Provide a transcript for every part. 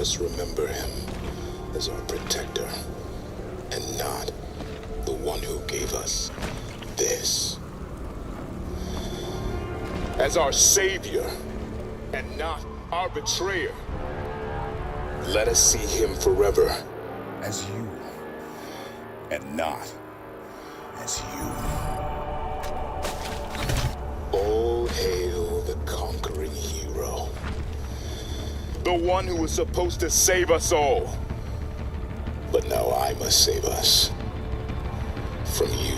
us remember him as our protector, and not the one who gave us this. As our savior, and not our betrayer. Let us see him forever as you, and not as you. All hail the conquering hero. The one who was supposed to save us all. But now I must save us from you.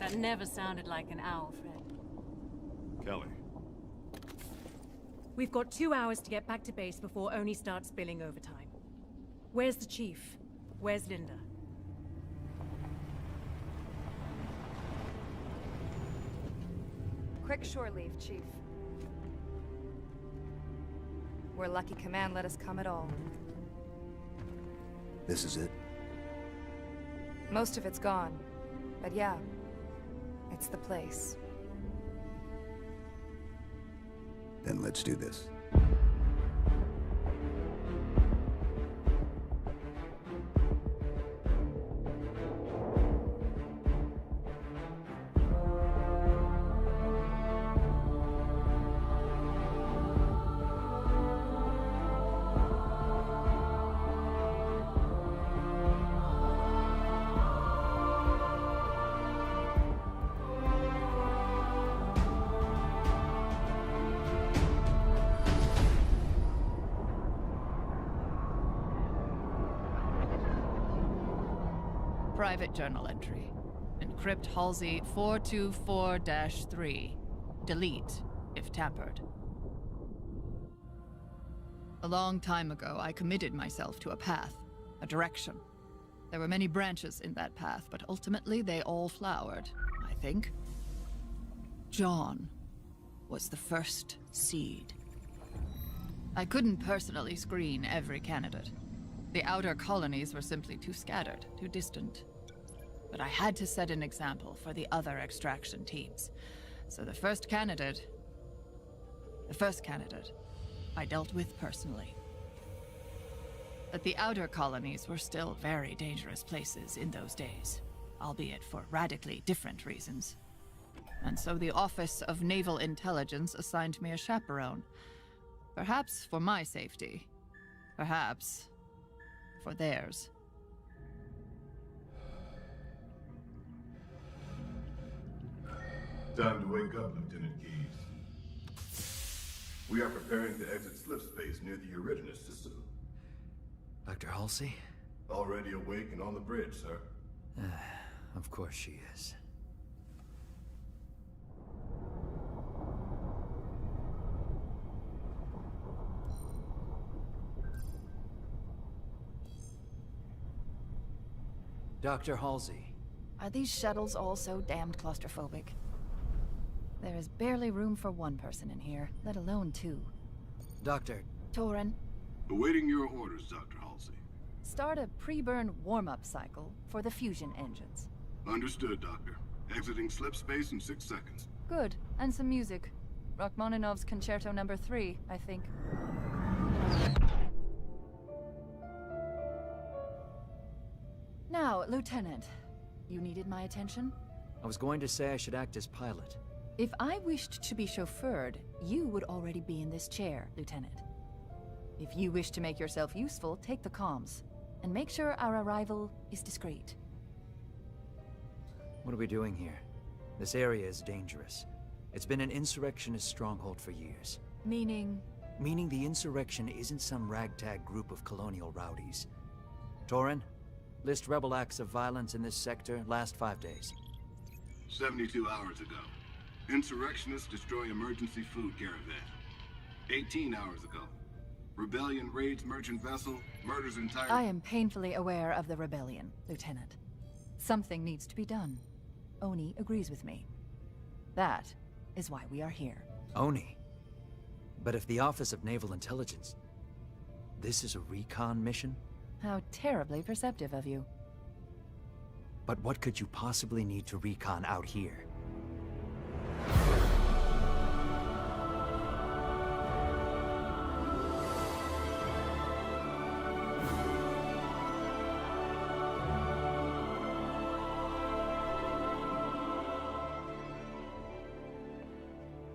That never sounded like an owl, Fred. Kelly. We've got 2 hours to get back to base before Oni starts billing overtime. Where's the chief? Where's Linda? Quick shore leave, Chief. We're lucky Command let us come at all. This is it? Most of it's gone. But yeah, it's the place. Then let's do this. Private journal entry. Encrypt Halsey 424-3. Delete, if tampered. A long time ago, I committed myself to a path, a direction. There were many branches in that path, but ultimately they all flowered, I think. John was the first seed. I couldn't personally screen every candidate. The outer colonies were simply too scattered, too distant. But I had to set an example for the other extraction teams. So the first candidate I dealt with personally. But the outer colonies were still very dangerous places in those days, albeit for radically different reasons. And so the Office of Naval Intelligence assigned me a chaperone. Perhaps for my safety. Perhaps for theirs. Time to wake up, Lieutenant Keyes. We are preparing to exit slip space near the Originus system. Dr. Halsey? Already awake and on the bridge, sir. Of course she is. Dr. Halsey. Are these shuttles all so damned claustrophobic? There is barely room for one person in here, let alone two. Doctor. Torin, Awaiting your orders, Dr. Halsey. start a pre-burn warm-up cycle for the fusion engines. Understood, Doctor. Exiting slip space in 6 seconds. Good, and some music. Rachmaninoff's Concerto No. 3, I think. Now, Lieutenant, you needed my attention? I was going to say I should act as pilot. If I wished to be chauffeured, you would already be in this chair, Lieutenant. If you wish to make yourself useful, take the comms, and make sure our arrival is discreet. What are we doing here? This area is dangerous. It's been an insurrectionist stronghold for years. Meaning? Meaning the insurrection isn't some ragtag group of colonial rowdies. Torin, list rebel acts of violence in this sector last 5 days. 72 hours ago. Insurrectionists destroy emergency food caravan. 18 hours ago. Rebellion raids merchant vessel, murders entire... I am painfully aware of the rebellion, Lieutenant. Something needs to be done. Oni agrees with me. That is why we are here. Oni? But if the Office of Naval Intelligence... This is a recon mission? How terribly perceptive of you. But what could you possibly need to recon out here?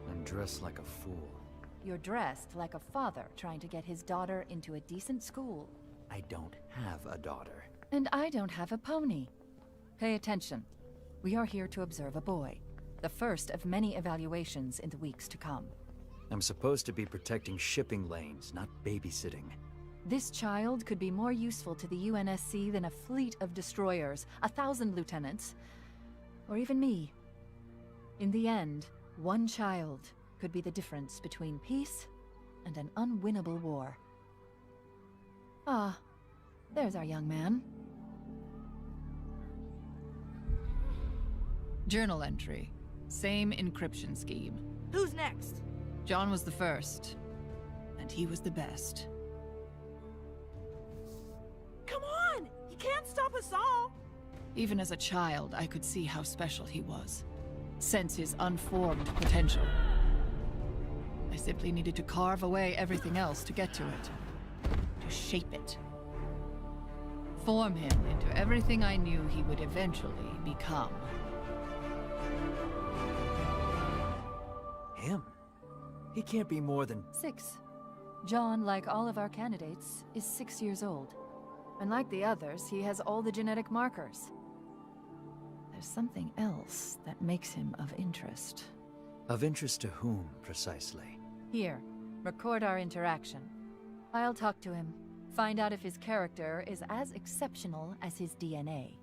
I'm dressed like a fool. You're dressed like a father trying to get his daughter into a decent school. I don't have a daughter. And I don't have a pony. Pay attention. We are here to observe a boy. The first of many evaluations in the weeks to come. I'm supposed to be protecting shipping lanes, not babysitting. This child could be more useful to the UNSC than a fleet of destroyers, 1,000 lieutenants, or even me. In the end, one child could be the difference between peace and an unwinnable war. Ah, there's our young man. Journal entry. Same encryption scheme. Who's next? John was the first, and he was the best. Come on! You can't stop us all! Even as a child, I could see how special he was. Sense his unformed potential. I simply needed to carve away everything else to get to it. To shape it. Form him into everything I knew he would eventually become. Him? He can't be more than... 6. John, like all of our candidates, is 6 years old. And like the others, he has all the genetic markers. There's something else that makes him of interest. Of interest to whom, precisely? Here, record our interaction. I'll talk to him, find out if his character is as exceptional as his DNA.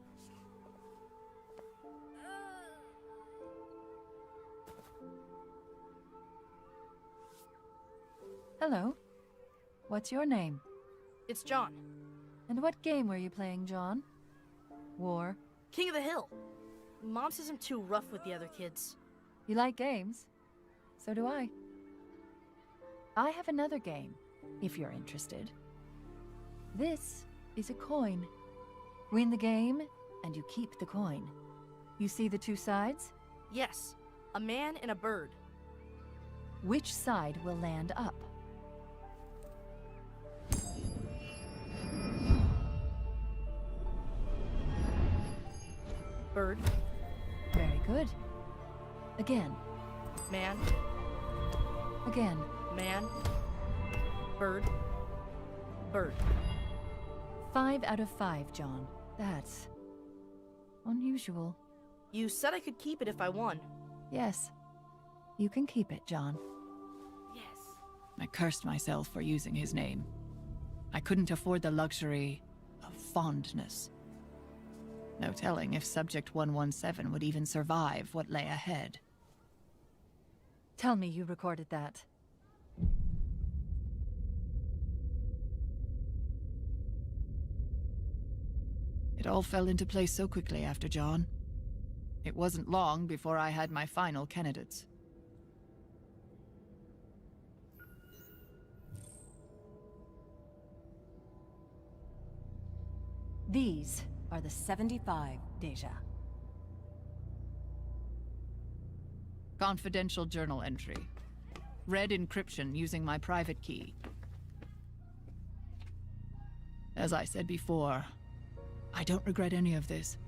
Hello. What's your name? It's John. And what game were you playing, John? War? King of the Hill. Mom says I'm too rough with the other kids. You like games? So do I. I have another game, if you're interested. This is a coin. Win the game, and you keep the coin. You see the two sides? Yes, a man and a bird. Which side will land up? Bird. Very good. Again. Man. Again. Man. Bird. Bird. 5 out of 5, John. That's unusual. You said I could keep it if I won. Yes. You can keep it, John. Yes. I cursed myself for using his name. I couldn't afford the luxury of fondness. No telling if Subject 117 would even survive what lay ahead. Tell me you recorded that. It all fell into place so quickly after John. It wasn't long before I had my final candidates. These are the 75, Deja. Confidential journal entry. Read encryption using my private key. As I said before, I don't regret any of this.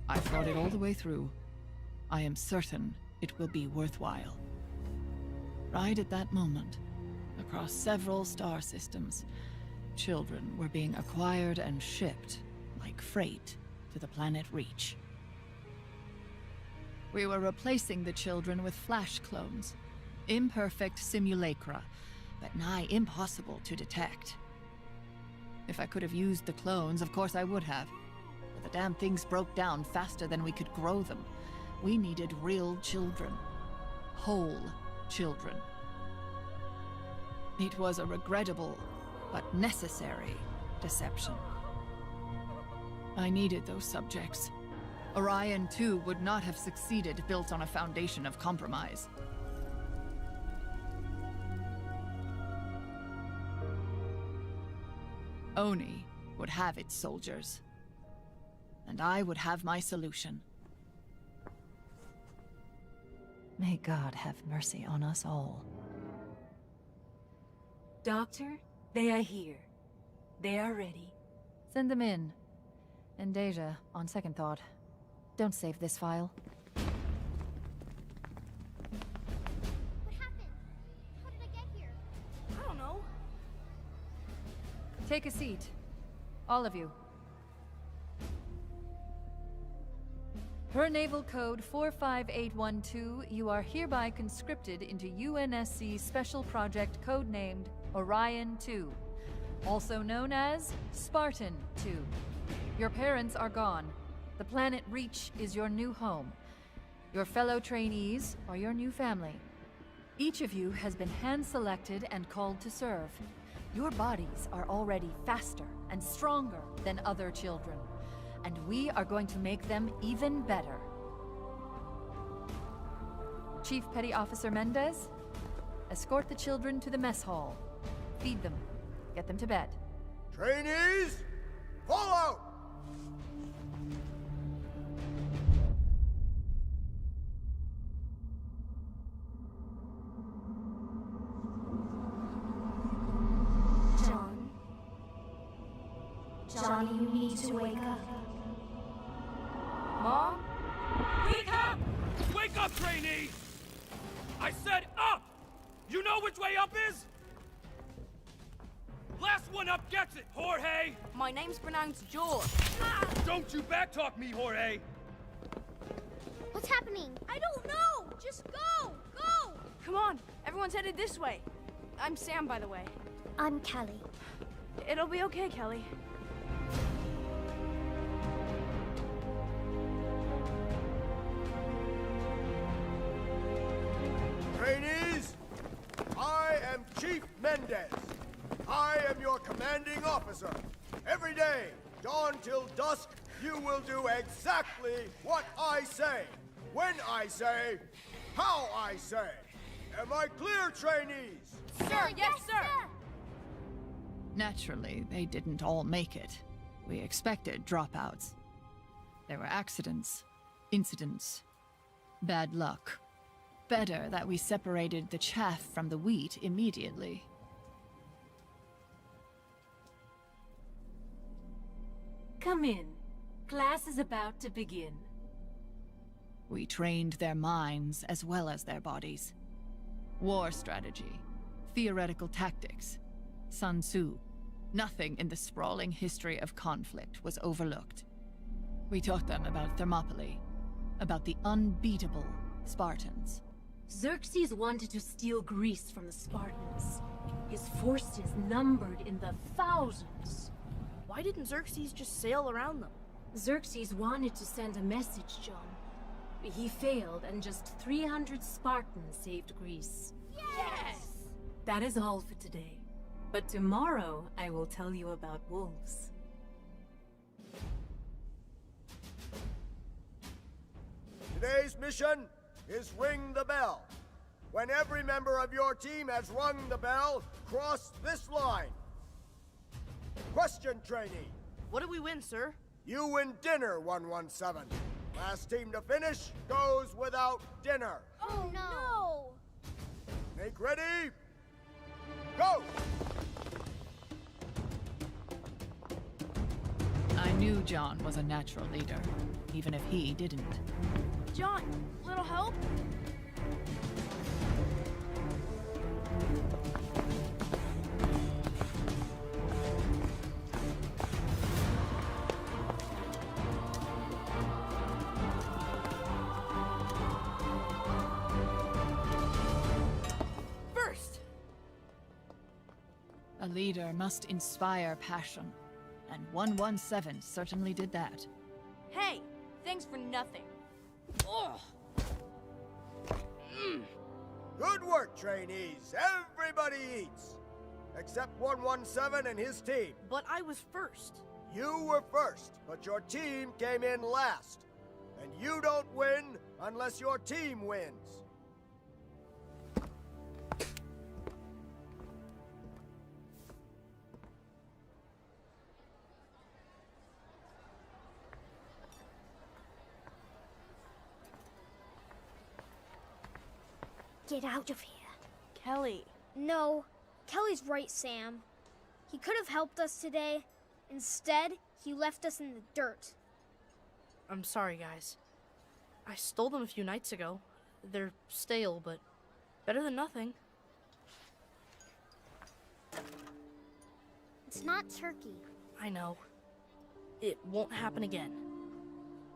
I thought it all the way through. I am certain it will be worthwhile. Right at that moment, across several star systems, children were being acquired and shipped like freight to the planet Reach. We were replacing the children with flash clones. Imperfect simulacra, but nigh impossible to detect. If I could have used the clones, of course I would have. But the damn things broke down faster than we could grow them. We needed real children. Whole children. It was a regrettable, but necessary, deception. I needed those subjects. Orion, too, would not have succeeded built on a foundation of compromise. Oni would have its soldiers. And I would have my solution. May God have mercy on us all. Doctor, they are here. They are ready. Send them in. And Deja, on second thought, don't save this file. What happened? How did I get here? I don't know. Take a seat. All of you. Per Naval Code 45812, you are hereby conscripted into UNSC Special Project codenamed Orion 2, also known as Spartan 2. Your parents are gone. The planet Reach is your new home. Your fellow trainees are your new family. Each of you has been hand-selected and called to serve. Your bodies are already faster and stronger than other children, and we are going to make them even better. Chief Petty Officer Mendez, escort the children to the mess hall. Feed them. Get them to bed. Trainees, fall out! Johnny, you need to wake up. Mom? Wake up! Wake up, trainee! I said up! You know which way up is? Last one up gets it, Jorge! My name's pronounced George. Don't you backtalk me, Jorge! What's happening? I don't know! Just go! Go! Come on, everyone's headed this way. I'm Sam, by the way. I'm Kelly. It'll be okay, Kelly. Trainees, I am Chief Mendez. I am your commanding officer. Every day, dawn till dusk, you will do exactly what I say, when I say, how I say. Am I clear, trainees? Sir, yes, sir! Naturally, they didn't all make it. We expected dropouts. There were accidents, incidents, bad luck. Better that we separated the chaff from the wheat immediately. Come in. Class is about to begin. We trained their minds as well as their bodies. War strategy, theoretical tactics, Sun Tzu. Nothing in the sprawling history of conflict was overlooked. We taught them about Thermopylae, about the unbeatable Spartans. Xerxes wanted to steal Greece from the Spartans. His forces numbered in the thousands. Why didn't Xerxes just sail around them? Xerxes wanted to send a message, John. He failed, and just 300 Spartans saved Greece. Yes! That is all for today. But tomorrow, I will tell you about wolves. Today's mission is ring the bell. When every member of your team has rung the bell, cross this line. Question, trainee. What do we win, sir? You win dinner, 117. Last team to finish goes without dinner. Oh no! Make ready. Go! I knew John was a natural leader, even if he didn't. John, little help? First! A leader must inspire passion, and 117 certainly did that. Hey, thanks for nothing. Ugh. Good work, trainees. Everybody eats. except 117 and his team. But I was first. You were first, but your team came in last. And you don't win unless your team wins. Get out of here. Kelly. No, Kelly's right, Sam. He could have helped us today. Instead, he left us in the dirt. I'm sorry, guys. I stole them a few nights ago. They're stale, but better than nothing. It's not turkey. I know. It won't happen again.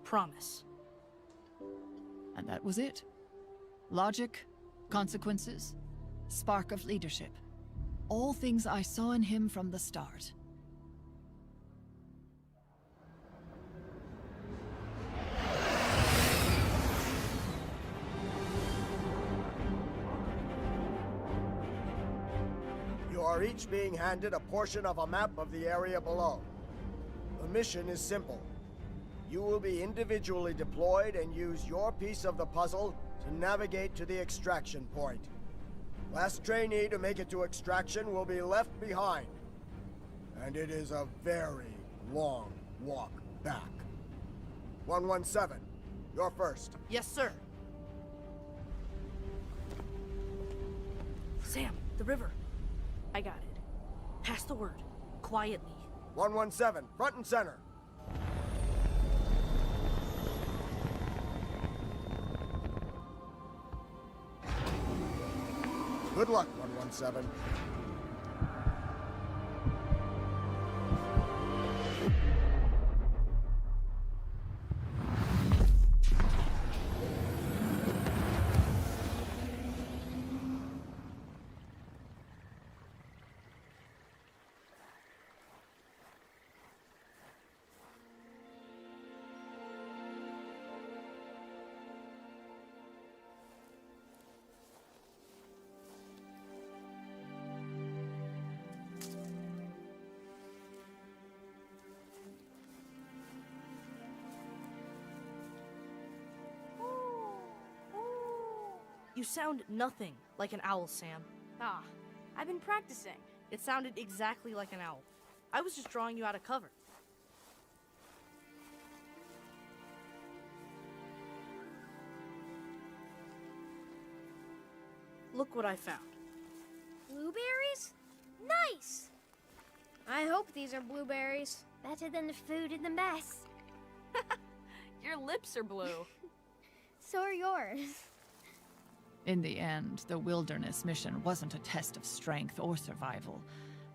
Promise. And that was it. Logic, consequences, spark of leadership. All things I saw in him from the start. You are each being handed a portion of a map of the area below. The mission is simple. You will be individually deployed and use your piece of the puzzle to navigate to the extraction point. Last trainee to make it to extraction will be left behind. And it is a very long walk back. 117, you're first. Yes, sir. Sam, the river. I got it. Pass the word. Quietly. 117, front and center. Good luck, 117. You sound nothing like an owl, Sam. Ah, I've been practicing. It sounded exactly like an owl. I was just drawing you out of cover. Look what I found. Blueberries? Nice! I hope these are blueberries. Better than the food in the mess. Your lips are blue. So are yours. In the end, the wilderness mission wasn't a test of strength or survival,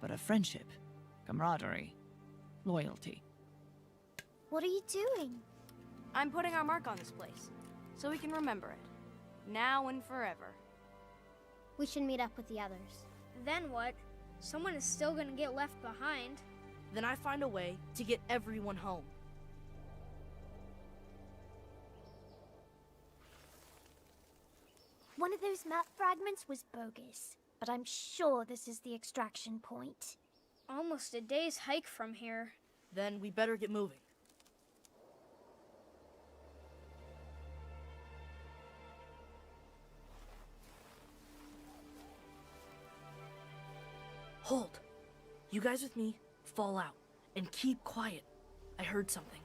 but of friendship, camaraderie, loyalty. What are you doing? I'm putting our mark on this place, so we can remember it. Now and forever. We should meet up with the others. Then what? Someone is still gonna get left behind. Then I find a way to get everyone home. One of those map fragments was bogus, but I'm sure this is the extraction point. Almost a day's hike from here. Then we better get moving. Hold. You guys with me, fall out, and keep quiet. I heard something.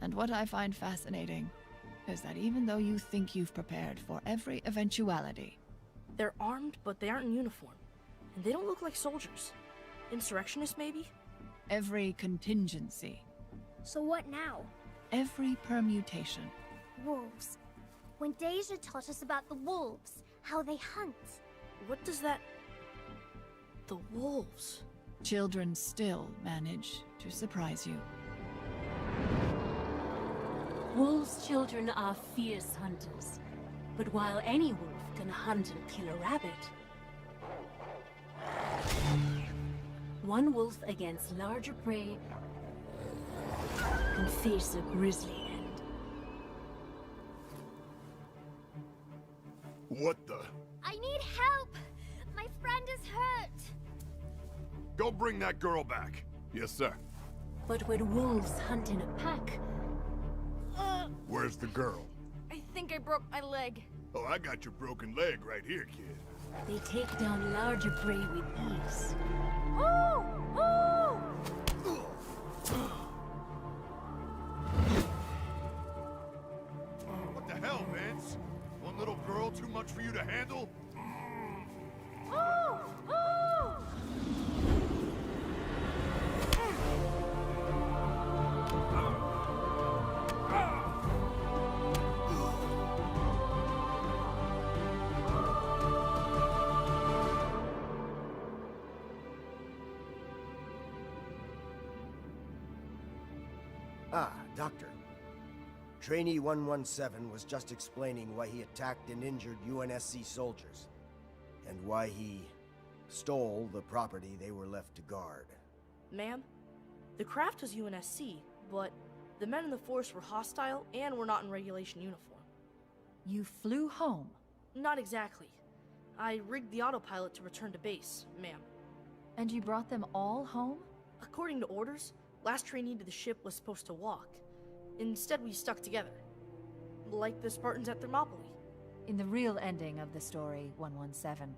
And what I find fascinating is that even though you think you've prepared for every eventuality, They're armed, but they aren't in uniform. And they don't look like soldiers. Insurrectionists, maybe? every contingency, So what now? every permutation, Wolves. When Deja taught us about the wolves, how they hunt. What does that... The wolves. children still manage to surprise you. Wolves' children are fierce hunters. But while any wolf can hunt and kill a rabbit, one wolf against larger prey can face a grisly end. What the? I need help! My friend is hurt! Go bring that girl back. Yes, sir. But when wolves hunt in a pack... Where's the girl? I think I broke my leg. Oh, I got your broken leg right here, kid. They take down larger prey with ease. Ooh! Ooh! What the hell, Vince? One little girl too much for you to handle? Ooh! Ooh! Ah, Doctor. Trainee 117 was just explaining why he attacked and injured UNSC soldiers, and why he stole the property they were left to guard. Ma'am, the craft was UNSC, but the men in the force were hostile and were not in regulation uniform. You flew home? Not exactly. I rigged the autopilot to return to base, ma'am. And you brought them all home? According to orders, last trainee to the ship was supposed to walk. Instead, we stuck together. Like the Spartans at Thermopylae. In the real ending of the story, 117,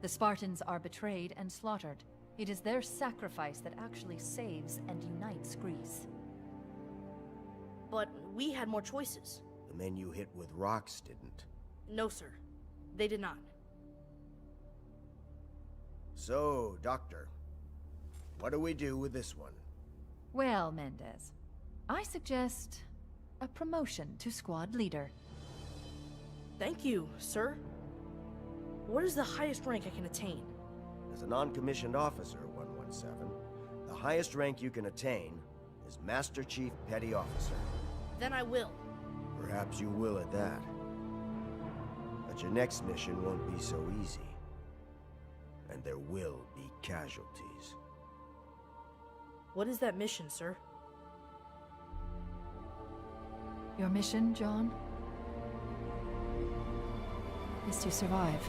the Spartans are betrayed and slaughtered. It is their sacrifice that actually saves and unites Greece. But we had more choices. The men you hit with rocks didn't. No, sir. They did not. So, Doctor, what do we do with this one? Well, Mendez, I suggest a promotion to squad leader. Thank you, sir. What is the highest rank I can attain? As a non-commissioned officer, 117, the highest rank you can attain is Master Chief Petty Officer. Then I will. Perhaps you will at that. But your next mission won't be so easy. And there will be casualties. What is that mission, sir? Your mission, John, is to survive.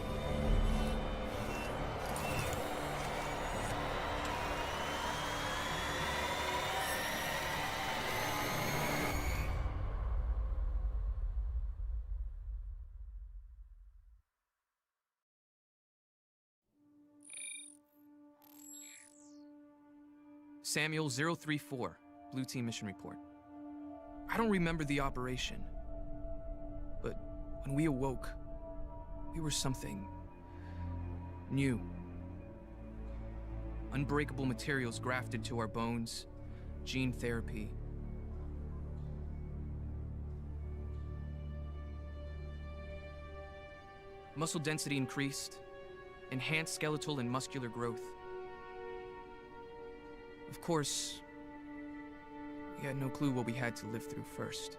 Samuel 034, Blue Team Mission Report. I don't remember the operation, but when we awoke, we were something new. Unbreakable materials grafted to our bones, gene therapy. Muscle density increased, enhanced skeletal and muscular growth. Of course, we had no clue what we had to live through first.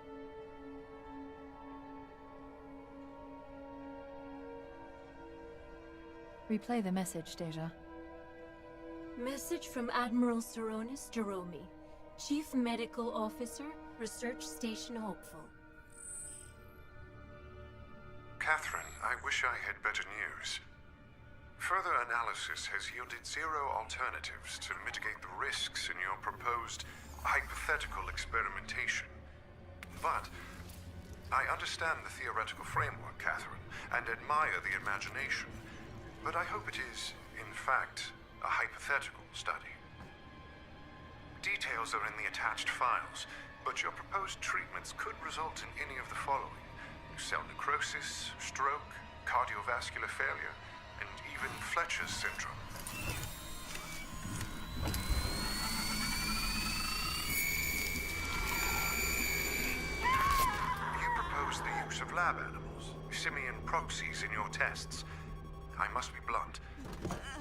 Replay the message, Deja. Message from Admiral Saronis Jeromi, Chief Medical Officer, Research Station Hopeful. Catherine, I wish I had better news. Further analysis has yielded zero alternatives to mitigate the risks in your proposed hypothetical experimentation. But I understand the theoretical framework, Catherine, and admire the imagination. But I hope it is, in fact, a hypothetical study. Details are in the attached files, but your proposed treatments could result in any of the following: cell necrosis, stroke, cardiovascular failure, and even Fletcher's syndrome. You propose the use of lab animals, simian proxies in your tests. I must be blunt.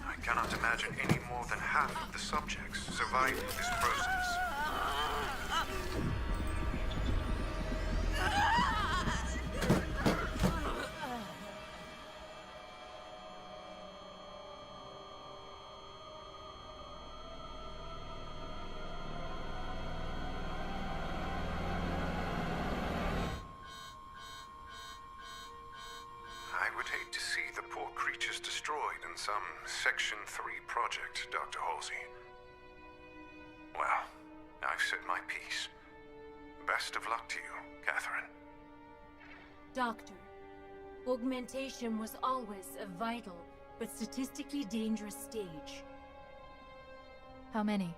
I cannot imagine any more than half of the subjects surviving this process. I would hate some Section 3 project, Dr. Halsey. Well, I've said my piece. Best of luck to you, Catherine. Doctor, augmentation was always a vital but statistically dangerous stage. How many?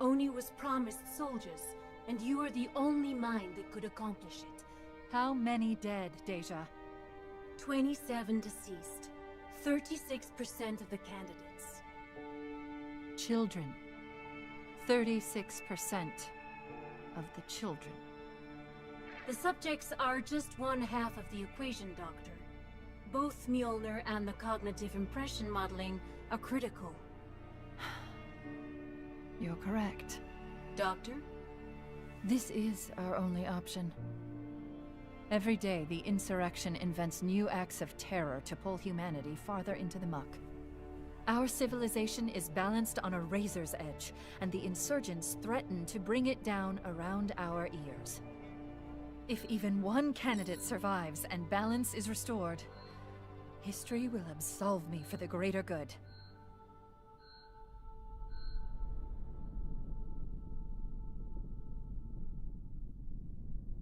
Oni was promised soldiers, and you are the only mind that could accomplish it. How many dead, Deja? 27 deceased. 36% of the candidates. Children. 36% of the children. The subjects are just one half of the equation, Doctor. Both Mjolnir and the cognitive impression modeling are critical. You're correct. Doctor? This is our only option. Every day, the insurrection invents new acts of terror to pull humanity farther into the muck. Our civilization is balanced on a razor's edge, and the insurgents threaten to bring it down around our ears. If even one candidate survives and balance is restored, history will absolve me for the greater good.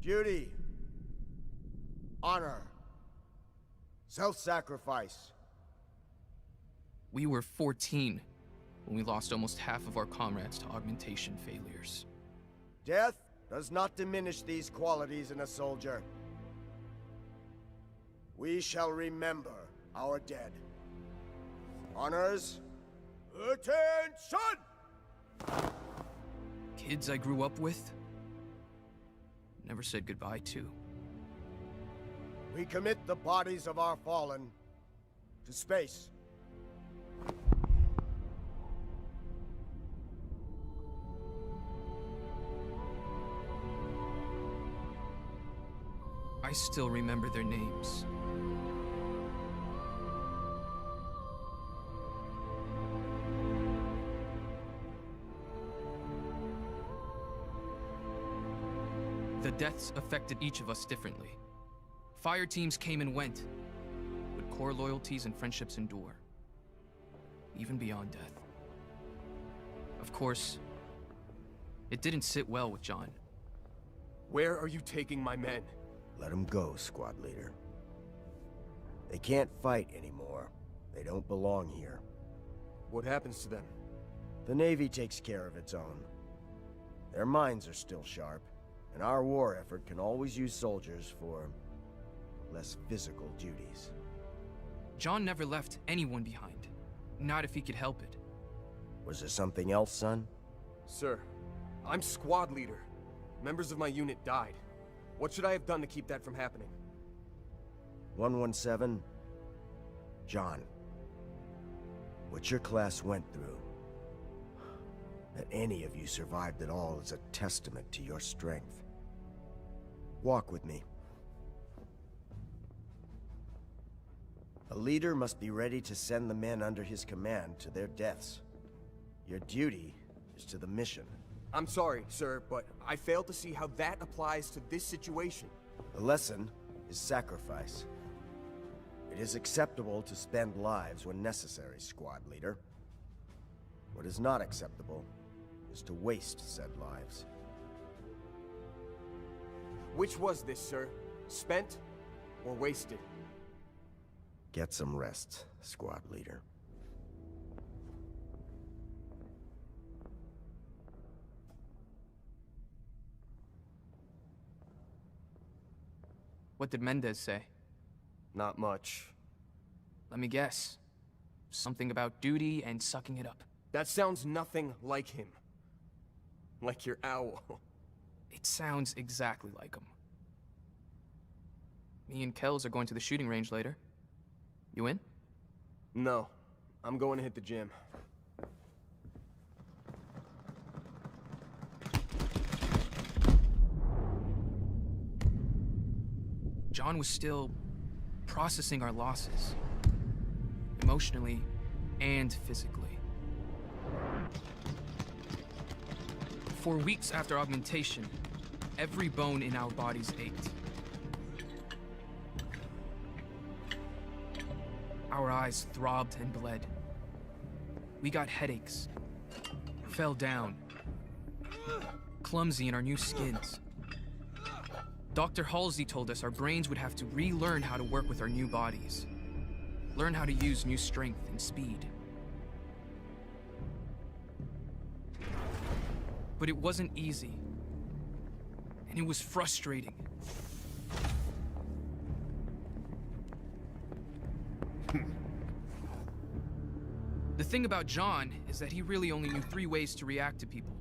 Duty. Honor. Self-sacrifice. We were 14 when we lost almost half of our comrades to augmentation failures. Death does not diminish these qualities in a soldier. We shall remember our dead. Honors, attention! Kids I grew up with, never said goodbye to. We commit the bodies of our fallen to space. I still remember their names. The deaths affected each of us differently. Fire teams came and went, but core loyalties and friendships endure, even beyond death. Of course, it didn't sit well with John. Where are you taking my men? Let them go, squad leader. They can't fight anymore. They don't belong here. What happens to them? The Navy takes care of its own. Their minds are still sharp, and our war effort can always use soldiers for less physical duties. John never left anyone behind. Not if he could help it. Was there something else, son? Sir, I'm squad leader. Members of my unit died. What should I have done to keep that from happening? 117, John. What your class went through, that any of you survived at all is a testament to your strength. Walk with me. A leader must be ready to send the men under his command to their deaths. Your duty is to the mission. I'm sorry, sir, but I fail to see how that applies to this situation. The lesson is sacrifice. It is acceptable to spend lives when necessary, squad leader. What is not acceptable is to waste said lives. Which was this, sir? Spent or wasted? Get some rest, squad leader. What did Mendez say? Not much. Let me guess. Something about duty and sucking it up. That sounds nothing like him. Like your owl. It sounds exactly like him. Me and Kells are going to the shooting range later. You in? No. I'm going to hit the gym. John was still processing our losses. Emotionally and physically. For weeks after augmentation, every bone in our bodies ached. Our eyes throbbed and bled. We got headaches, fell down, clumsy in our new skins. Dr. Halsey told us our brains would have to relearn how to work with our new bodies, learn how to use new strength and speed. But it wasn't easy, and it was frustrating. The thing about John is that he really only knew 3 ways to react to people.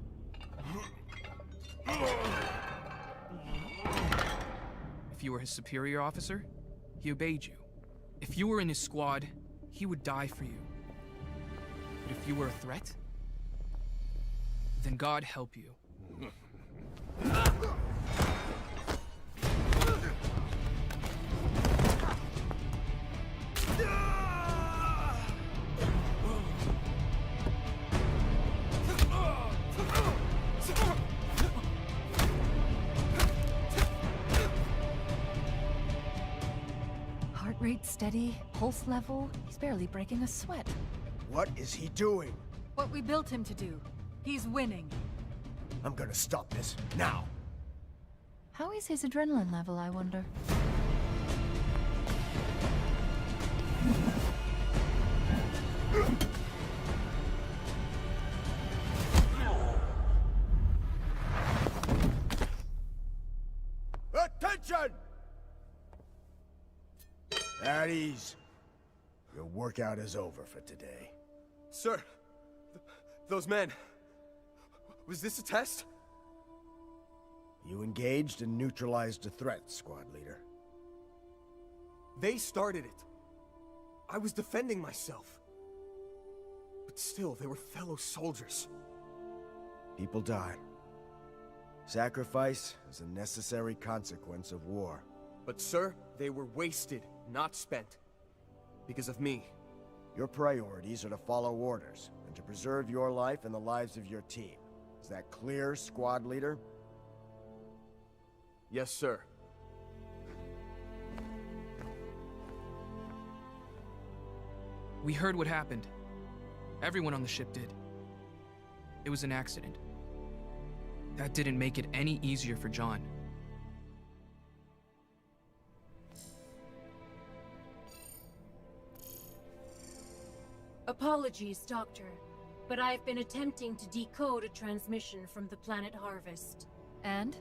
If you were his superior officer, he obeyed you. If you were in his squad, he would die for you. But if you were a threat, then God help you. Heart rate steady, pulse level. He's barely breaking a sweat. What is he doing? What we built him to do. He's winning. I'm gonna stop this, now! How is his adrenaline level, I wonder? Attention! At ease. Your workout is over for today. Sir, those men... Was this a test? You engaged and neutralized a threat, squad leader. They started it. I was defending myself. But still, they were fellow soldiers. People die. Sacrifice is a necessary consequence of war. But sir, they were wasted, not spent. Because of me. Your priorities are to follow orders, and to preserve your life and the lives of your team. Is that clear, squad leader? Yes, sir. We heard what happened. Everyone on the ship did. It was an accident. That didn't make it any easier for John. Apologies, Doctor, but I've been attempting to decode a transmission from the planet Harvest. And?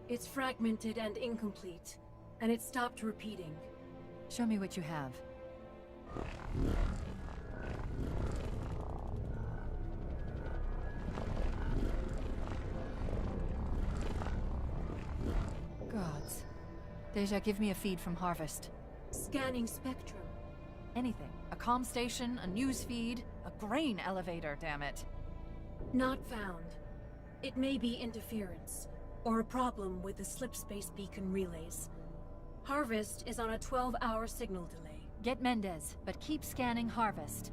It's fragmented and incomplete, and it stopped repeating. Show me what you have. Gods. Deja, give me a feed from Harvest. Scanning spectrum. Anything. A comm station, a news feed, a grain elevator, damn it. Not found. It may be interference, or a problem with the slipspace beacon relays. Harvest is on a 12-hour signal delay. Get Mendez, but keep scanning Harvest.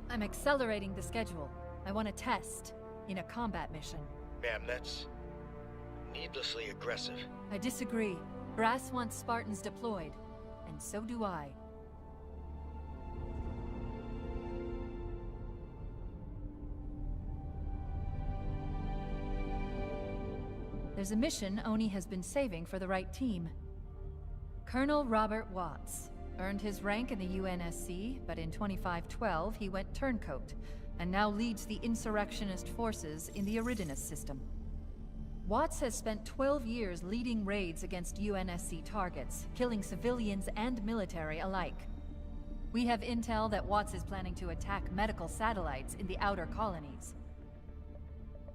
I'm accelerating the schedule. I want to test, in a combat mission. Ma'am, that's needlessly aggressive. I disagree. Brass wants Spartans deployed, and so do I. There's a mission Oni has been saving for the right team. Colonel Robert Watts earned his rank in the UNSC, but in 2512 he went turncoat, and now leads the insurrectionist forces in the Eridanus system. Watts has spent 12 years leading raids against UNSC targets, killing civilians and military alike. We have intel that Watts is planning to attack medical satellites in the outer colonies.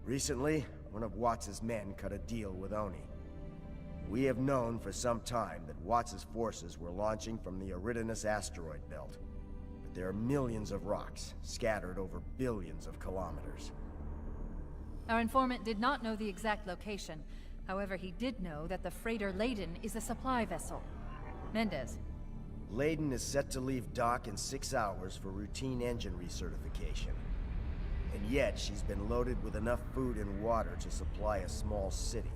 Recently, one of Watts' men cut a deal with Oni. We have known for some time that Watts' forces were launching from the Eridanus asteroid belt. But there are millions of rocks, scattered over billions of kilometers. Our informant did not know the exact location. However, he did know that the freighter Leyden is a supply vessel. Mendez. Leyden is set to leave dock in 6 hours for routine engine recertification. And yet, she's been loaded with enough food and water to supply a small city.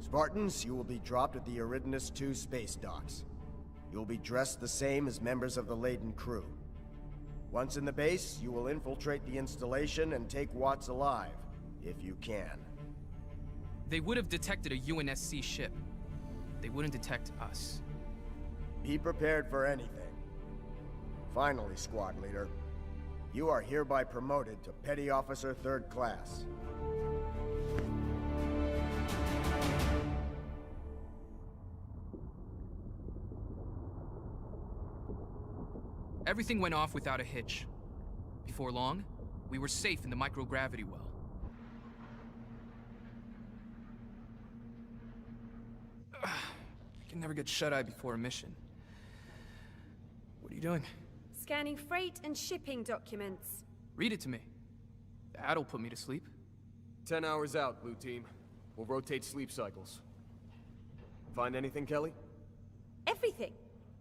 Spartans, you will be dropped at the Eridanus 2 space docks. You'll be dressed the same as members of the laden crew. Once in the base, you will infiltrate the installation and take Watts alive, if you can. They would have detected a UNSC ship. They wouldn't detect us. Be prepared for anything. Finally, squad leader, you are hereby promoted to Petty Officer 3rd Class. Everything went off without a hitch. Before long, we were safe in the microgravity well. I can never get shut-eye before a mission. What are you doing? Scanning freight and shipping documents. Read it to me. That'll put me to sleep. 10 hours out, Blue Team. We'll rotate sleep cycles. Find anything, Kelly? Everything.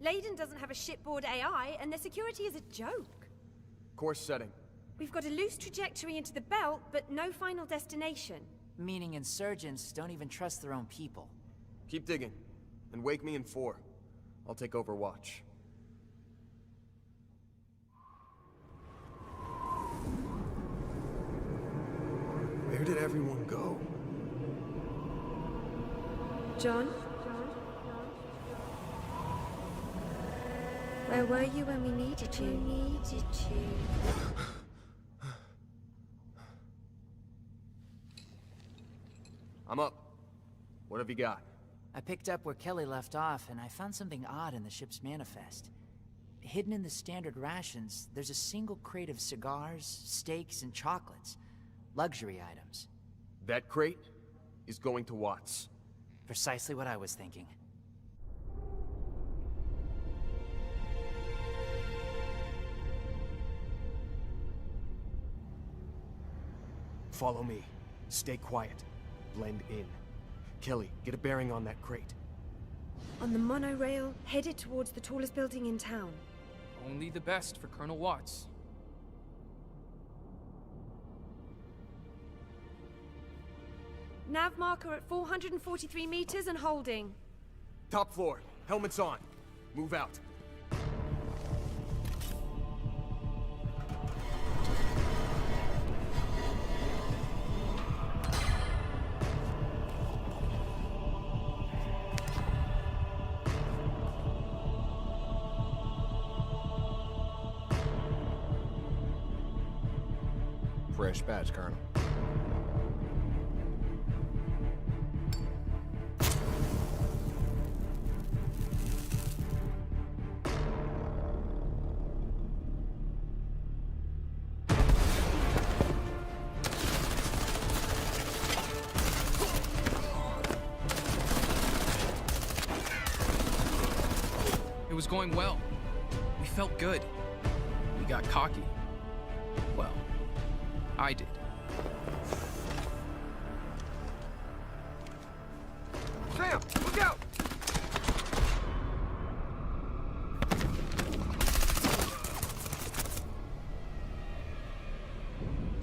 Layden doesn't have a shipboard AI, and their security is a joke. Course setting. We've got a loose trajectory into the belt, but no final destination. Meaning insurgents don't even trust their own people. Keep digging, and wake me in 4. I'll take over watch. Where did everyone go? John? Where were you when we needed you? I'm up. What have you got? I picked up where Kelly left off, and I found something odd in the ship's manifest. Hidden in the standard rations, there's a single crate of cigars, steaks, and chocolates. Luxury items. That crate is going to Watts. Precisely what I was thinking. Follow me. Stay quiet. Blend in. Kelly, get a bearing on that crate. On the monorail, headed towards the tallest building in town. Only the best for Colonel Watts. Nav marker at 443 meters and holding. Top floor. Helmets on. Move out. Fresh badge, Colonel. It was going well. We felt good. We got cocky. Well, I did. Sam, look out!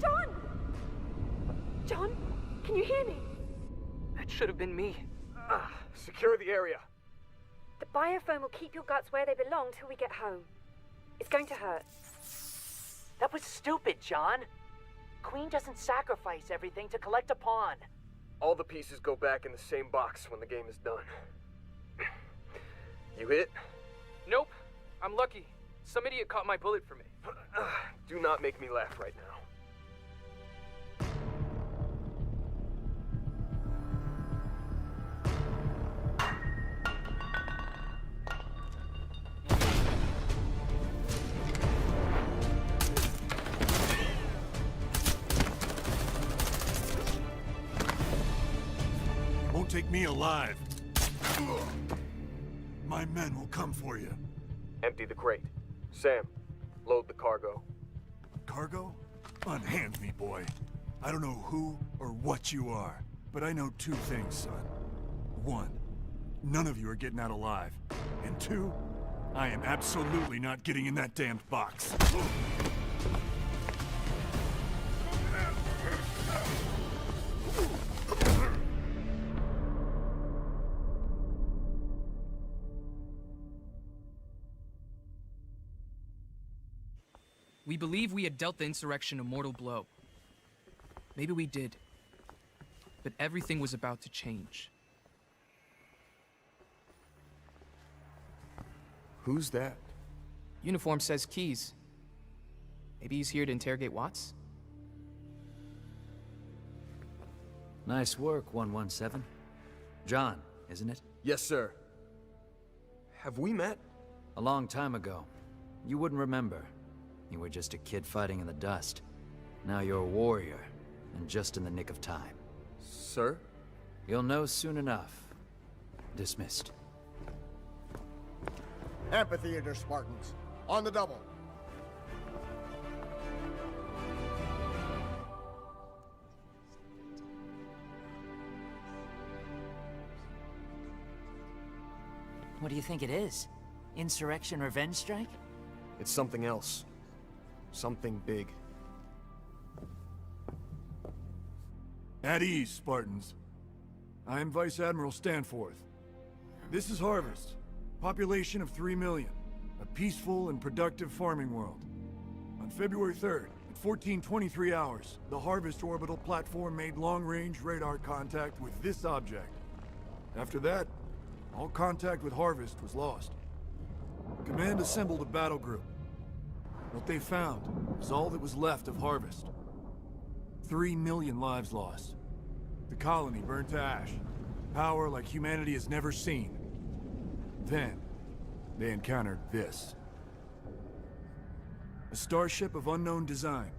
John! John, can you hear me? That should have been me. Secure the area. The biofoam will keep your guts where they belong till we get home. It's going to hurt. That was stupid, John. Queen doesn't sacrifice everything to collect a pawn. All the pieces go back in the same box when the game is done. You hit? Nope. I'm lucky. Some idiot caught my bullet for me. Do not make me laugh right now. Won't take me alive. My men will come for you. Empty the crate. Sam, load the cargo. Cargo? Unhand me, boy. I don't know who or what you are, but I know 2 things, son. 1, none of you are getting out alive. And 2, I am absolutely not getting in that damned box. We believe we had dealt the insurrection a mortal blow. Maybe we did. But everything was about to change. Who's that? Uniform says Keys. Maybe he's here to interrogate Watts? Nice work, 117. John, isn't it? Yes, sir. Have we met? A long time ago. You wouldn't remember. You were just a kid fighting in the dust. Now you're a warrior, and just in the nick of time. Sir? You'll know soon enough. Dismissed. Amphitheater Spartans, on the double. What do you think it is? Insurrection revenge strike? It's something else. Something big. At ease, Spartans. I am Vice Admiral Stanforth. This is Harvest. Population of 3 million. A peaceful and productive farming world. On February 3rd, at 14:23 hours, the Harvest orbital platform made long-range radar contact with this object. After that, all contact with Harvest was lost. Command assembled a battle group. What they found was all that was left of Harvest. 3 million lives lost. The colony burned to ash. Power like humanity has never seen. Then, they encountered this. A starship of unknown design.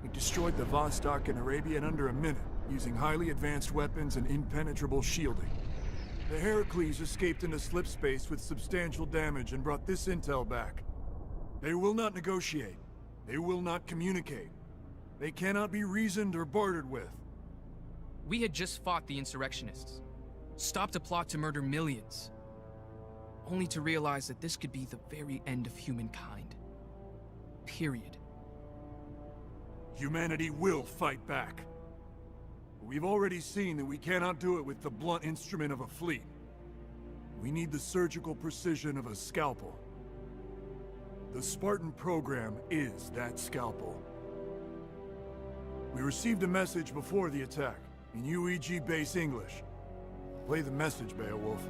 It destroyed the Vostok in Arabia in under a minute, using highly advanced weapons and impenetrable shielding. The Heracles escaped into slip space with substantial damage and brought this intel back. They will not negotiate. They will not communicate. They cannot be reasoned or bartered with. We had just fought the insurrectionists, stopped a plot to murder millions, only to realize that this could be the very end of humankind. Period. Humanity will fight back. We've already seen that we cannot do it with the blunt instrument of a fleet. We need the surgical precision of a scalpel. The Spartan program is that scalpel. We received a message before the attack, in UEG base English. Play the message, Beowulf.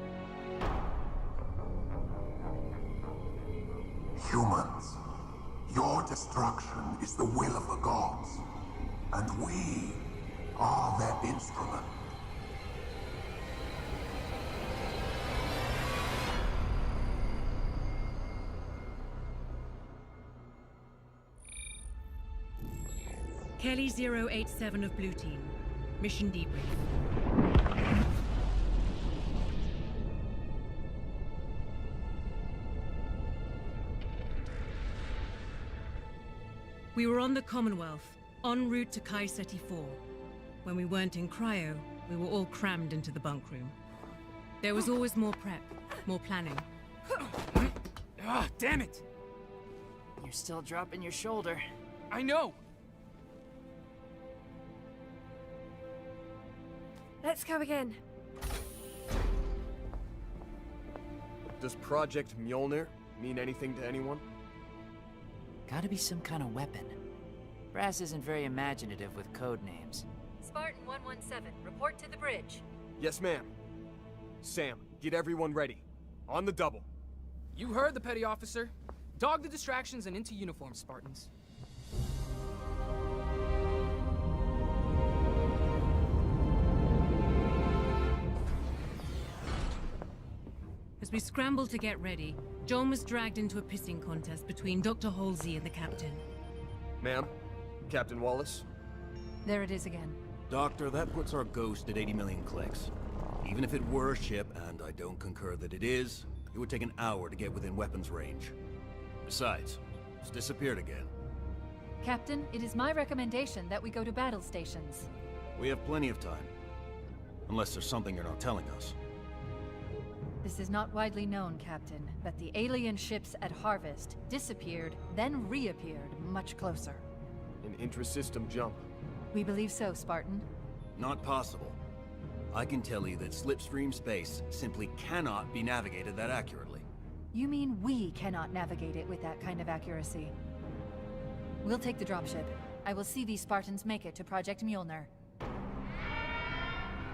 Humans, your destruction is the will of the gods, and we are that instrument. Kelly 087 of Blue Team. Mission debrief. We were on the Commonwealth, en route to Kai Seti 4. When we weren't in cryo, we were all crammed into the bunk room. There was always more prep, more planning. Ah, damn it! You're still dropping your shoulder. I know! Let's go again. Does Project Mjolnir mean anything to anyone? Gotta be some kind of weapon. Brass isn't very imaginative with code names. Spartan 117, report to the bridge. Yes, ma'am. Sam, get everyone ready. On the double. You heard the petty officer. Dog the distractions and into uniform, Spartans. As we scrambled to get ready, John was dragged into a pissing contest between Dr. Halsey and the captain. Ma'am, Captain Wallace. There it is again. Doctor, that puts our ghost at 80 million clicks. Even if it were a ship, and I don't concur that it is, it would take an hour to get within weapons range. Besides, it's disappeared again. Captain, it is my recommendation that we go to battle stations. We have plenty of time. Unless there's something you're not telling us. This is not widely known, Captain, but the alien ships at Harvest disappeared, then reappeared much closer. An intra-system jump. We believe so, Spartan. Not possible. I can tell you that slipstream space simply cannot be navigated that accurately. You mean we cannot navigate it with that kind of accuracy? We'll take the dropship. I will see these Spartans make it to Project Mjolnir.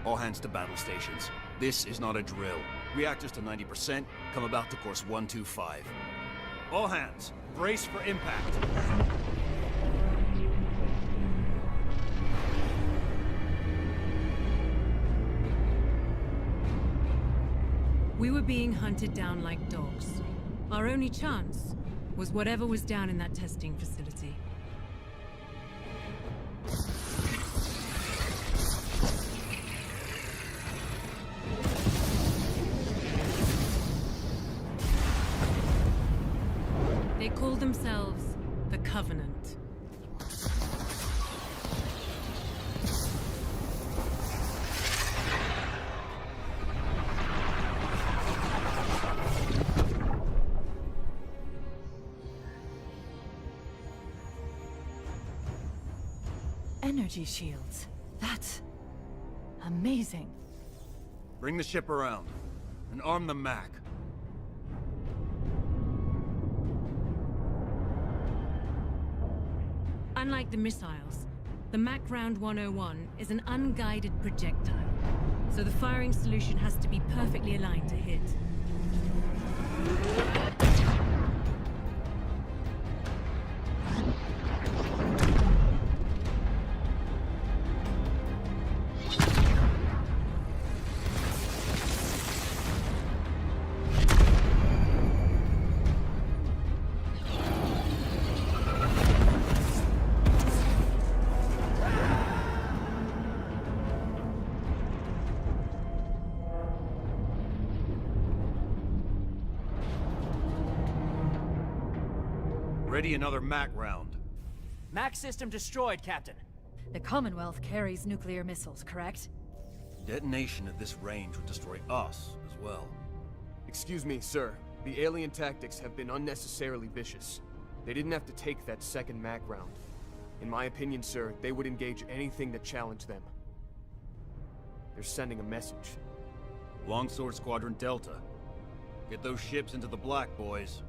All hands to battle stations. This is not a drill. Reactors to 90%, come about to course 125. All hands, brace for impact. We were being hunted down like dogs. Our only chance was whatever was down in that testing facility. They called themselves the Covenant. Energy shields. That's amazing. Bring the ship around, and arm the Mac. Unlike the missiles, the Mac Round 101 is an unguided projectile, so the firing solution has to be perfectly aligned to hit. Ready another Mac round. Mac system destroyed, Captain. The Commonwealth carries nuclear missiles, correct? Detonation at this range would destroy us as well. Excuse me, sir. The alien tactics have been unnecessarily vicious. They didn't have to take that second Mac round. In my opinion, sir, they would engage anything that challenged them. They're sending a message. Longsword Squadron Delta. Get those ships into the black, boys.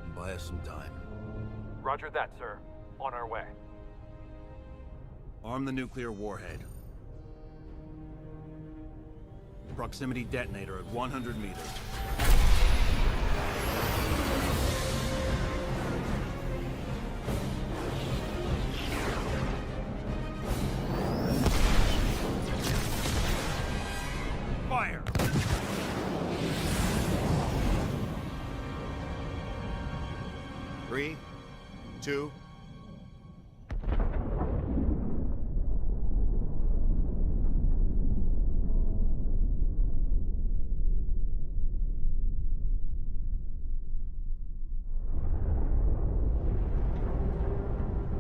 And buy us some time. Roger that, sir. On our way. Arm the nuclear warhead. Proximity detonator at 100 meters. Fire! Three, two.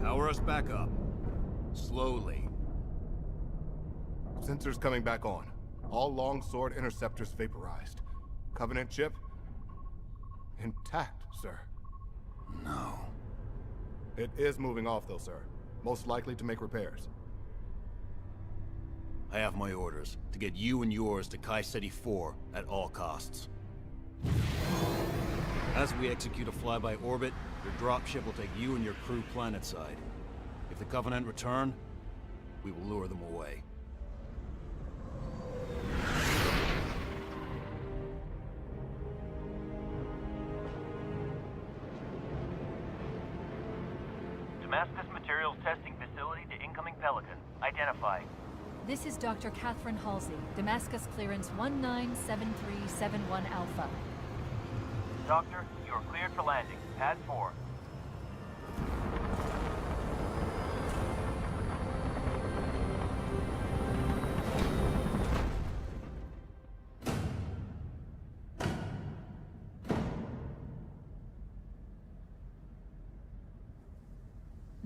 Power us back up. Slowly. Sensors coming back on. All longsword interceptors vaporized. Covenant ship? Intact, sir. No. It is moving off, though, sir. Most likely to make repairs. I have my orders to get you and yours to Kai City 4 at all costs. As we execute a flyby orbit, your dropship will take you and your crew planetside. If the Covenant return, we will lure them away. Damascus Materials Testing Facility to incoming Pelican. Identify. This is Dr. Catherine Halsey, Damascus clearance 197371 Alpha. Doctor, you are cleared for landing. Pad 4.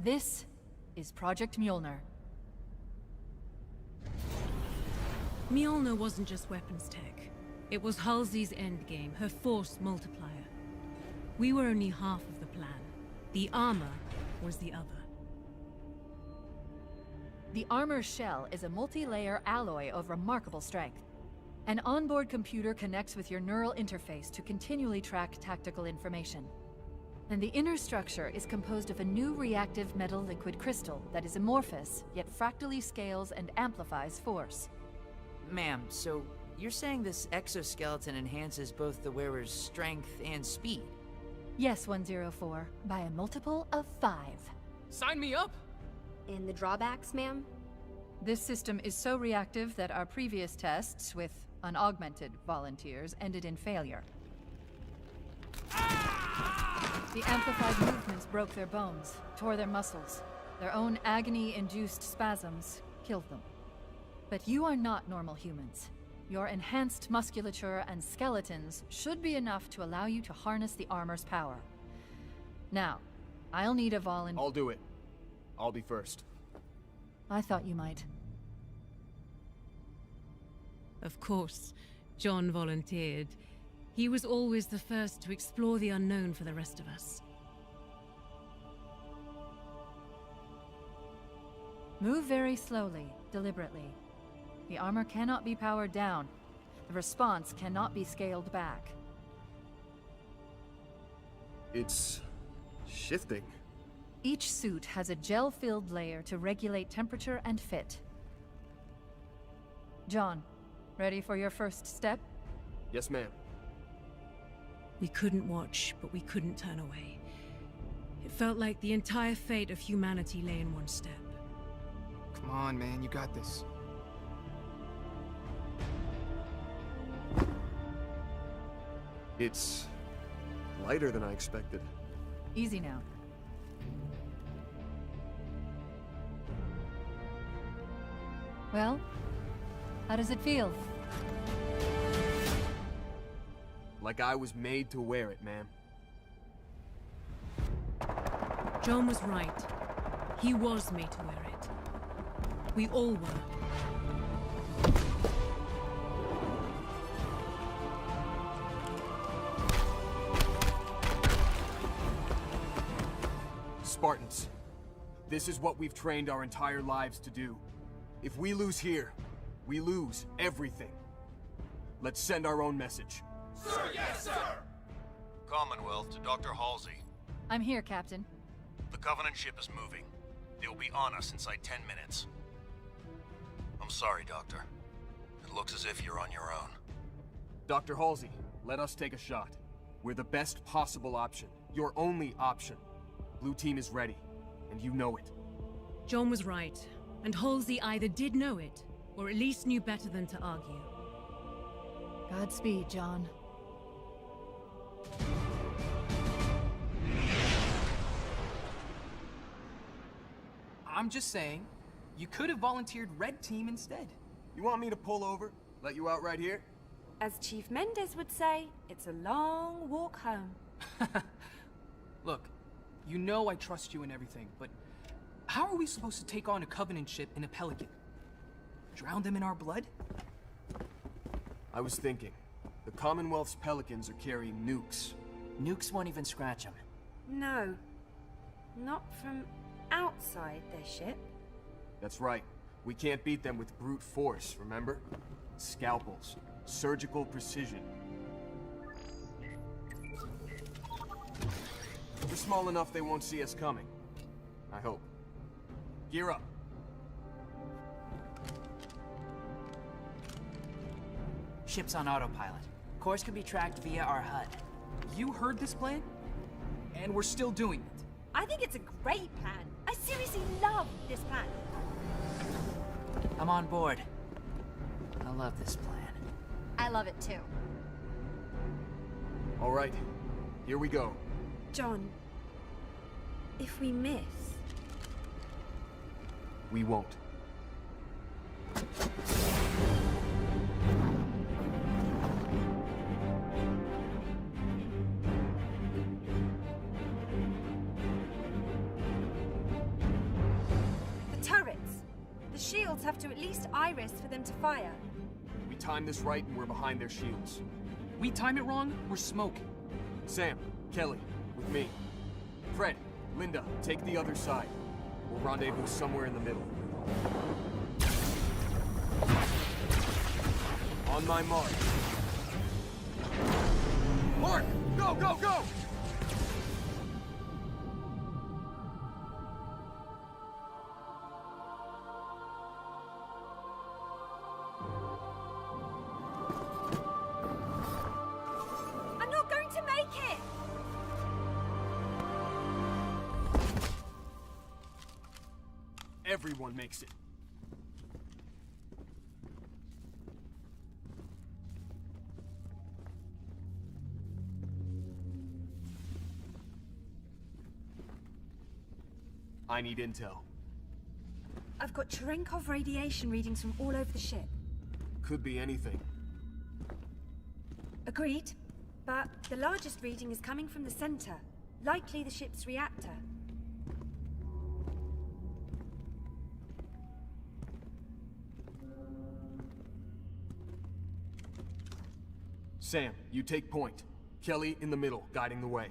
This is Project Mjolnir. Mjolnir wasn't just weapons tech. It was Halsey's endgame, her force multiplier. We were only half of the plan. The armor was the other. The armor shell is a multi-layer alloy of remarkable strength. An onboard computer connects with your neural interface to continually track tactical information. And the inner structure is composed of a new reactive metal liquid crystal that is amorphous, yet fractally scales and amplifies force. Ma'am, so you're saying this exoskeleton enhances both the wearer's strength and speed? Yes, 104, by a multiple of 5. Sign me up! And the drawbacks, ma'am? This system is so reactive that our previous tests with unaugmented volunteers ended in failure. The amplified movements broke their bones, tore their muscles. Their own agony-induced spasms killed them. But you are not normal humans. Your enhanced musculature and skeletons should be enough to allow you to harness the armor's power. Now, I'll need a volunteer. I'll do it. I'll be first. I thought you might. Of course, John volunteered. He was always the first to explore the unknown for the rest of us. Move very slowly, deliberately. The armor cannot be powered down. The response cannot be scaled back. It's shifting. Each suit has a gel-filled layer to regulate temperature and fit. John, ready for your first step? Yes, ma'am. We couldn't watch, but we couldn't turn away. It felt like the entire fate of humanity lay in one step. Come on, man, you got this. It's lighter than I expected. Easy now. Well, how does it feel? Like I was made to wear it, ma'am. John was right. He was made to wear it. We all were. Spartans, this is what we've trained our entire lives to do. If we lose here, we lose everything. Let's send our own message. Sir, yes, sir! Commonwealth to Dr. Halsey. I'm here, Captain. The Covenant ship is moving. They'll be on us inside 10 minutes. I'm sorry, Doctor. It looks as if you're on your own. Dr. Halsey, let us take a shot. We're the best possible option. Your only option. Blue team is ready, and you know it. John was right, and Halsey either did know it, or at least knew better than to argue. Godspeed, John. I'm just saying, you could have volunteered Red Team instead. You want me to pull over? Let you out right here? As Chief Mendez would say, it's a long walk home. Look, you know I trust you and everything, but how are we supposed to take on a Covenant ship in a Pelican? Drown them in our blood? I was thinking, the Commonwealth's Pelicans are carrying nukes. Nukes won't even scratch them. No. Not from outside their ship. That's right. We can't beat them with brute force, remember? Scalpels. Surgical precision. We're small enough they won't see us coming. I hope. Gear up. Ship's on autopilot. Course can be tracked via our HUD. You heard this plan? And we're still doing it. I think it's a great plan. I seriously love this plan. I'm on board. I love this plan. I love it too. All right. Here we go. John, if we miss... We won't. The turrets! The shields have to at least iris for them to fire. We time this right and we're behind their shields. We time it wrong, we're smoking. Sam, Kelly, with me. Fred, Linda, take the other side. We'll rendezvous somewhere in the middle. On my mark. Mark! Go, go, go! everyone makes it. I need intel. I've got Cherenkov radiation readings from all over the ship. Could be anything. Agreed. But the largest reading is coming from the center, likely the ship's reactor. Sam, you take point. Kelly in the middle, guiding the way.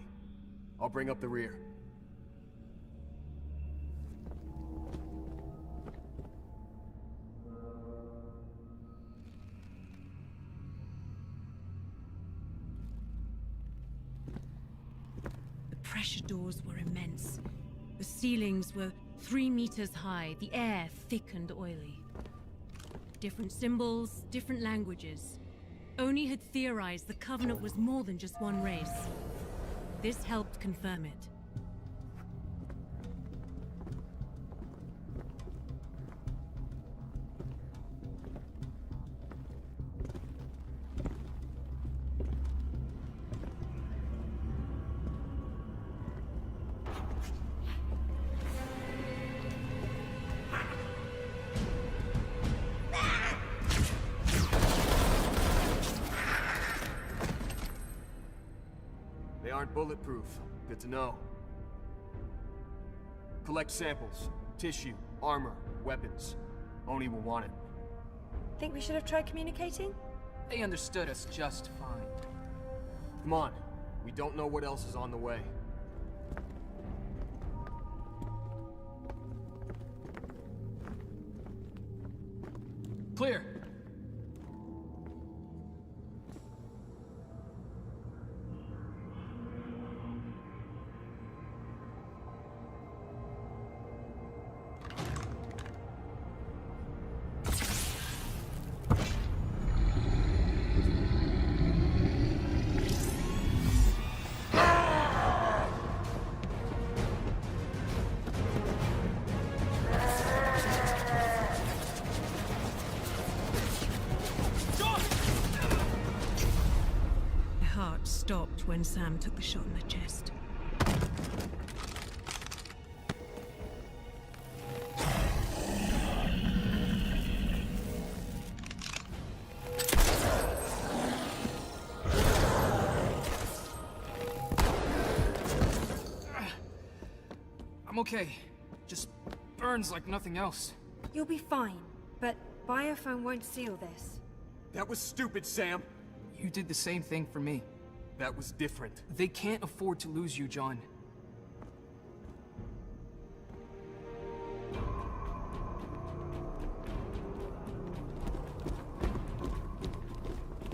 I'll bring up the rear. The pressure doors were immense. The ceilings were 3 meters high, the air thick and oily. Different symbols, different languages. Oni had theorized the Covenant was more than just one race. This helped confirm it. They aren't bulletproof. Good to know. Collect samples. Tissue, armor, weapons. Oni will want it. Think we should have tried communicating? They understood us just fine. Come on. We don't know what else is on the way. Clear. Stopped when Sam took the shot in the chest. I'm okay. Just burns like nothing else. You'll be fine, but Biophone won't seal this. That was stupid, Sam! You did the same thing for me. That was different. They can't afford to lose you, John.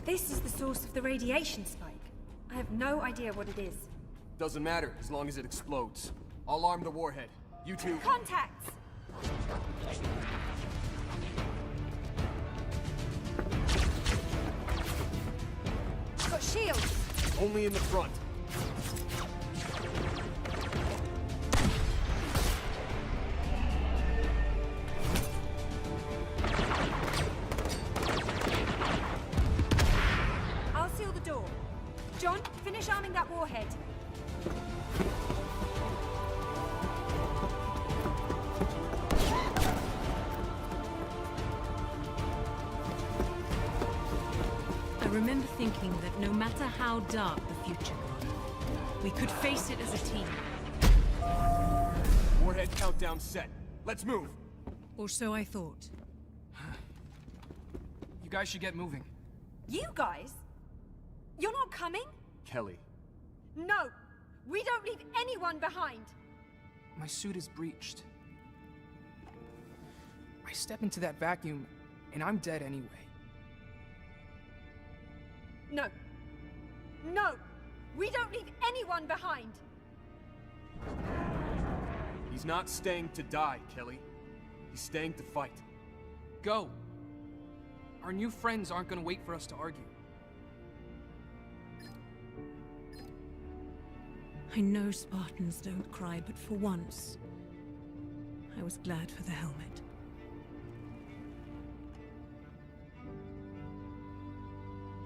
This is the source of the radiation spike. I have no idea what it is. Doesn't matter, as long as it explodes. I'll arm the warhead. You two... Contacts! Got shields! Only in the front. I'll seal the door. John, finish arming that warhead. I remember thinking that no matter how dark the future got, we could face it as a team. Warhead countdown set. Let's move. Or so I thought. You guys should get moving. You guys? You're not coming? Kelly. No! We don't leave anyone behind! My suit is breached. I step into that vacuum, and I'm dead anyway. No. No! We don't leave anyone behind! He's not staying to die, Kelly. He's staying to fight. Go! Our new friends aren't gonna wait for us to argue. I know Spartans don't cry, but for once, I was glad for the helmet.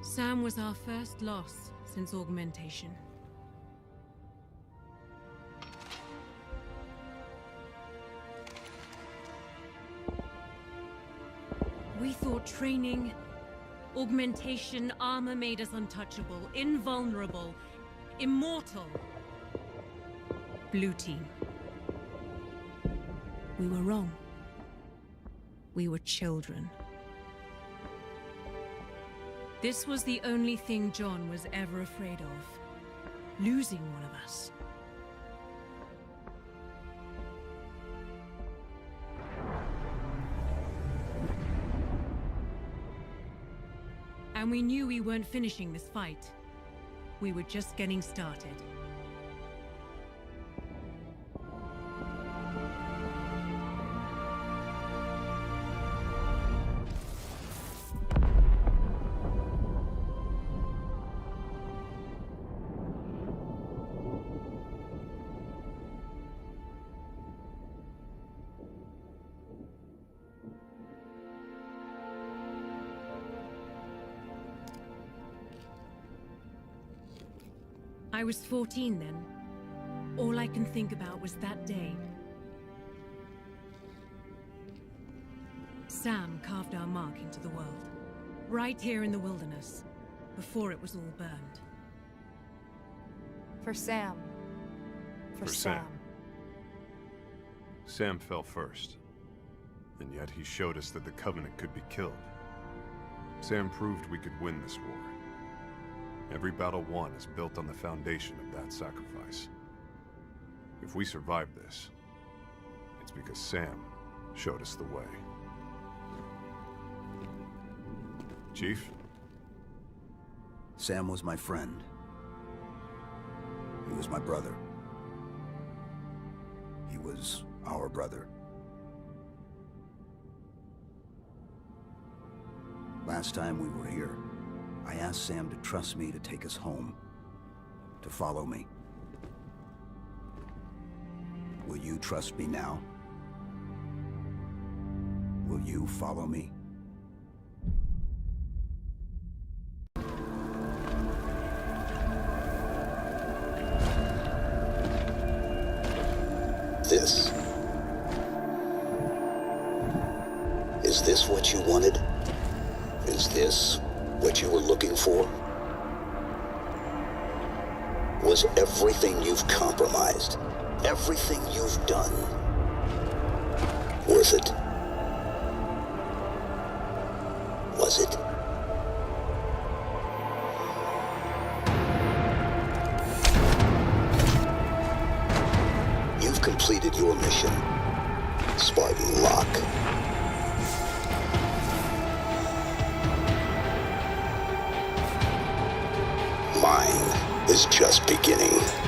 Sam was our first loss since augmentation. We thought training, augmentation, armor made us untouchable, invulnerable, immortal. Blue team. We were wrong. We were children. This was the only thing John was ever afraid of. Losing one of us. And we knew we weren't finishing this fight. We were just getting started. I was 14 then. All I can think about was that day. Sam carved our mark into the world. Right here in the wilderness, before it was all burned. For Sam. For Sam. Sam fell first. And yet he showed us that the Covenant could be killed. Sam proved we could win this war. Every battle won is built on the foundation of that sacrifice. If we survive this, it's because Sam showed us the way. Chief? Sam was my friend. He was my brother. He was our brother. Last time we were here, I asked Sam to trust me to take us home, to follow me. Will you trust me now? Will you follow me? Is this what you wanted? Is this what you were looking for? Was everything you've compromised, everything you've done, worth it? Was it? You've completed your mission, Spartan Locke. Mine is just beginning.